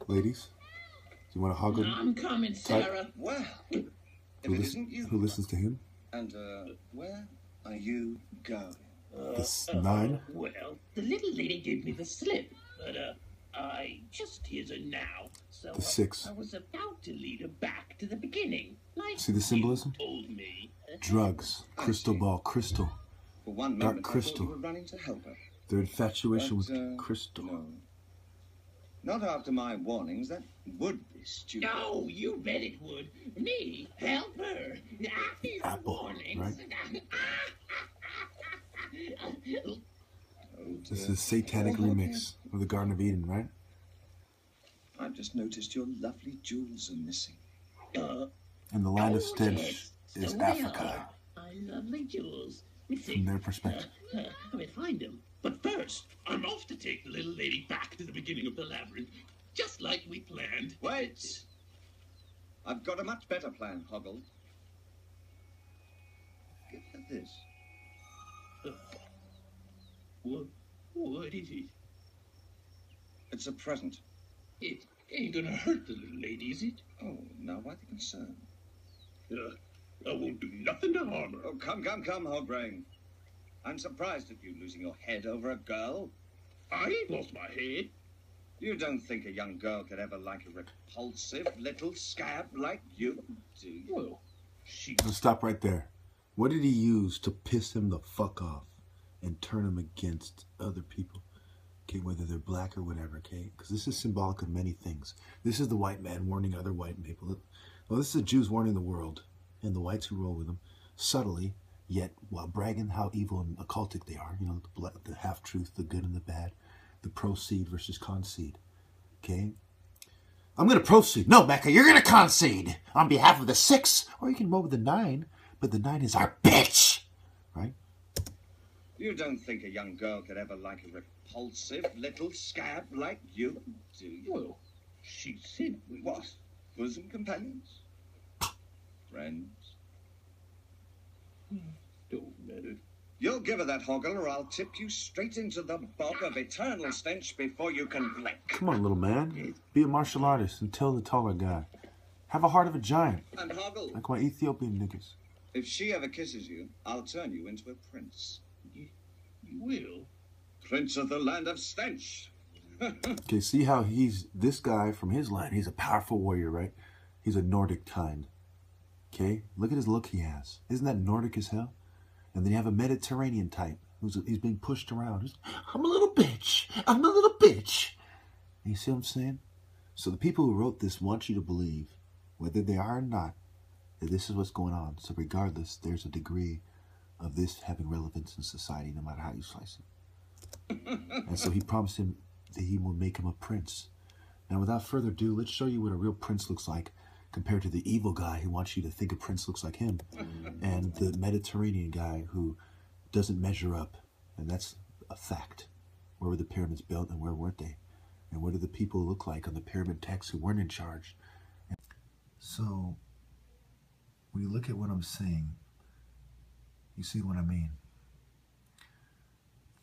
Ladies, do you want to hug him? I'm coming, Sarah. Well, who listens to him? And where are you going? This 9? Well, the little lady gave me the slip, but I just hears her now. So The 6. I was about to lead her back to the beginning. Like See the symbolism? you told me. Drugs, crystal ball, crystal, For one dark moment, I crystal. thought you were running to help her. Their infatuation But, with crystal. No. Not after my warnings. That would be stupid. Oh, you bet it would. Me, help her. After your Apple, warnings. right? Oh, This dear. is satanic remix of the Garden of Eden, right? I've just noticed your lovely jewels are missing. And the land of Oh, stench yes, is so they Africa, are. My lovely jewels. from their perspective. I may find them. But first, I'm off to take the little lady back to the beginning of the labyrinth, just like we planned. Wait! I've got a much better plan, Hoggle. Give her this. What is it? It's a present. It ain't gonna hurt the little lady, is it? Oh, now why the concern? I won't do nothing to harm her. Oh, come, Hogbrain. I'm surprised at you losing your head over a girl. I ain't lost my head. You don't think a young girl could ever like a repulsive little scab like you, do you? Well, she... So stop right there. What did he use to piss him the fuck off and turn him against other people? Okay, whether they're black or whatever, okay? Because this is symbolic of many things. This is the white man warning other white people. Well, this is the Jews warning the world and the whites who roll with them subtly, yet while bragging how evil and occultic they are. You know, the half-truth, the good and the bad, the proceed versus concede, okay? I'm going to proceed. No, Mecca, you're going to concede on behalf of the 6, or you can roll with the 9, but the 9 is our bitch, right? You don't think a young girl could ever like a repulsive little scab like you, do you? Well, she said we... What? Bosom companions? Friends? Don't matter. You'll give her that, Hoggle, or I'll tip you straight into the bog of eternal stench before you can blink. Come on, little man. Be a martial artist and tell the taller guy. Have a heart of a giant, And Hoggle, like my Ethiopian niggas. if she ever kisses you, I'll turn you into a prince. You will? Prince of the land of stench. Okay, see how he's, this guy from his line, he's a powerful warrior, right? He's a Nordic kind. Okay, look at his look he has. Isn't that Nordic as hell? And then you have a Mediterranean type he's being pushed around. I'm a little bitch. I'm a little bitch. And you see what I'm saying? So the people who wrote this want you to believe, whether they are or not, that this is what's going on. So regardless, there's a degree of this having relevance in society, no matter how you slice it. And so he promised him that he will make him a prince. Now, without further ado, let's show you what a real prince looks like compared to the evil guy who wants you to think a prince looks like him, and the Mediterranean guy who doesn't measure up. And that's a fact. Where were the pyramids built and where weren't they? And what do the people look like on the pyramid texts who weren't in charge? So, when you look at what I'm saying, you see what I mean.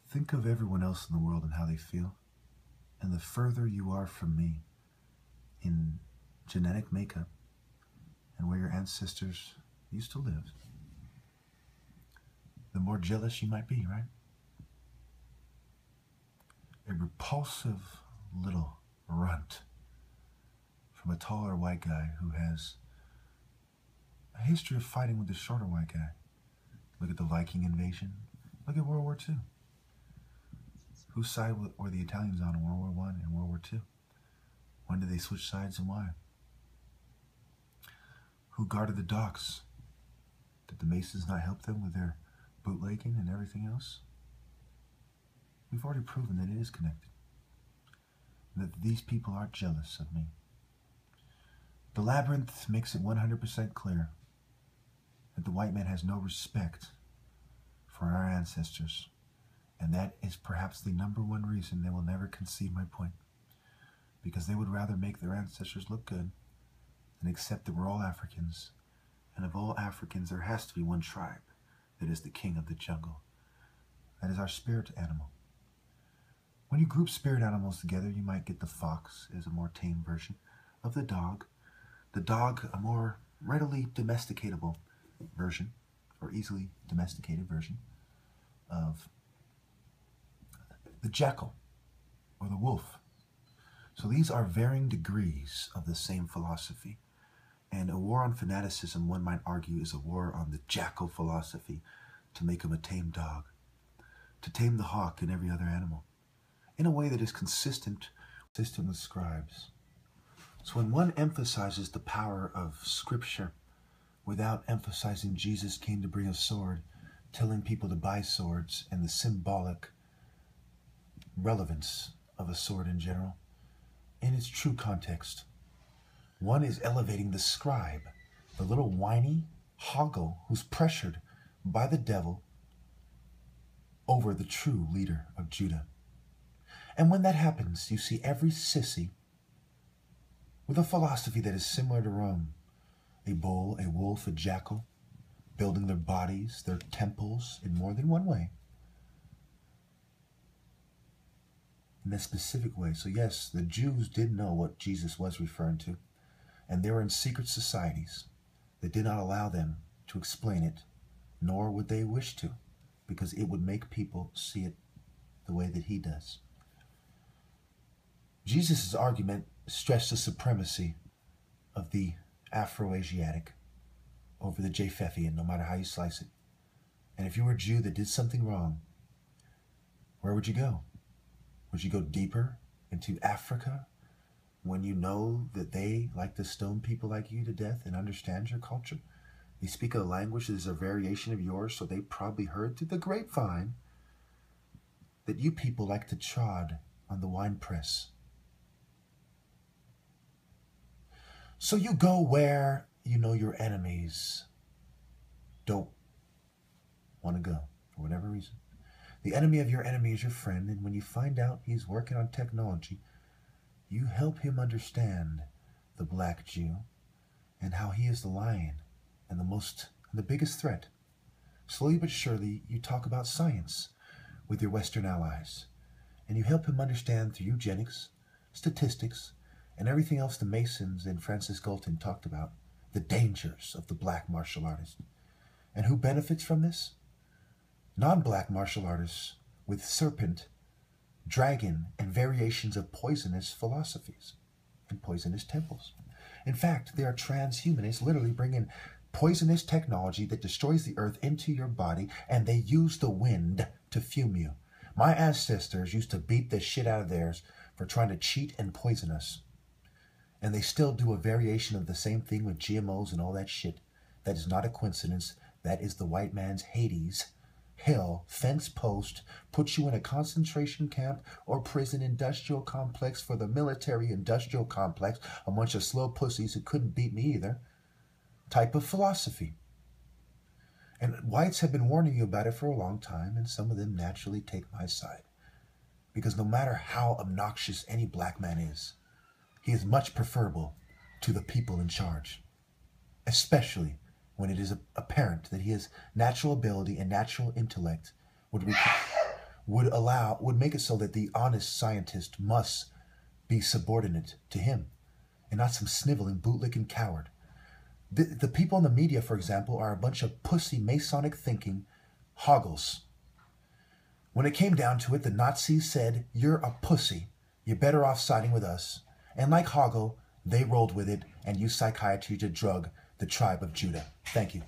Think of everyone else in the world and how they feel. And the further you are from me in genetic makeup and where your ancestors used to live, the more jealous you might be, right? A repulsive little runt from a taller white guy who has a history of fighting with the shorter white guy. Look at the Viking invasion. Look at World War II. Whose side were the Italians on in World War I and World War II? When did they switch sides and why? Who guarded the docks? Did the Masons not help them with their bootlegging and everything else? We've already proven that it is connected. That these people are jealous of me. The labyrinth makes it 100% clear that the white man has no respect for our ancestors. And that is perhaps the #1 reason they will never concede my point. Because they would rather make their ancestors look good than accept that we're all Africans. And of all Africans, there has to be one tribe that is the king of the jungle. That is our spirit animal. When you group spirit animals together, you might get the fox as a more tame version of the dog. The dog, a more readily domesticatable version, or easily domesticated version of the jackal or the wolf. So these are varying degrees of the same philosophy. And a war on fanaticism, one might argue, is a war on the jackal philosophy to make him a tame dog, to tame the hawk and every other animal, in a way that is consistent with scribes. So when one emphasizes the power of Scripture without emphasizing Jesus came to bring a sword, telling people to buy swords, and the symbolic relevance of a sword in general, in its true context, one is elevating the scribe, the little whiny hoggle who's pressured by the devil over the true leader of Judah. And when that happens, you see every sissy with a philosophy that is similar to Rome, a bull, a wolf, a jackal, building their bodies, their temples in more than one way, in a specific way. So yes, the Jews did know what Jesus was referring to, and they were in secret societies that did not allow them to explain it, nor would they wish to, because it would make people see it the way that he does. Jesus' argument stressed the supremacy of the Afro-Asiatic over the Japhethian, no matter how you slice it. And if you were a Jew that did something wrong, where would you go? Would you go deeper into Africa when you know that they like to stone people like you to death and understand your culture? They speak a language that is a variation of yours, so they probably heard through the grapevine that you people like to trod on the winepress. So you go where you know your enemies don't want to go, for whatever reason. The enemy of your enemy is your friend, and when you find out he's working on technology, you help him understand the black Jew and how he is the lion and the biggest threat. Slowly but surely, you talk about science with your Western allies, and you help him understand through eugenics, statistics, and everything else the Masons and Francis Galton talked about, the dangers of the black martial artist. And who benefits from this? Non-black martial artists with serpent, dragon, and variations of poisonous philosophies and poisonous temples. In fact, they are transhumanists, literally bringing poisonous technology that destroys the earth into your body, and they use the wind to fume you. My ancestors used to beat the shit out of theirs for trying to cheat and poison us. And they still do a variation of the same thing with GMOs and all that shit. That is not a coincidence. That is the white man's Hades. Hell, fence post, put you in a concentration camp or prison industrial complex for the military industrial complex, a bunch of slow pussies who couldn't beat me either, type of philosophy. And whites have been warning you about it for a long time, and some of them naturally take my side. Because no matter how obnoxious any black man is, he is much preferable to the people in charge, especially when it is apparent that his natural ability and natural intellect would make it so that the honest scientist must be subordinate to him and not some sniveling, bootlicking coward. The people in the media, for example, are a bunch of pussy Masonic thinking hoggles. When it came down to it, the Nazis said, "You're a pussy. You're better off siding with us." And like Hoggle, they rolled with it and used psychiatry to drug the tribe of Judah. Thank you.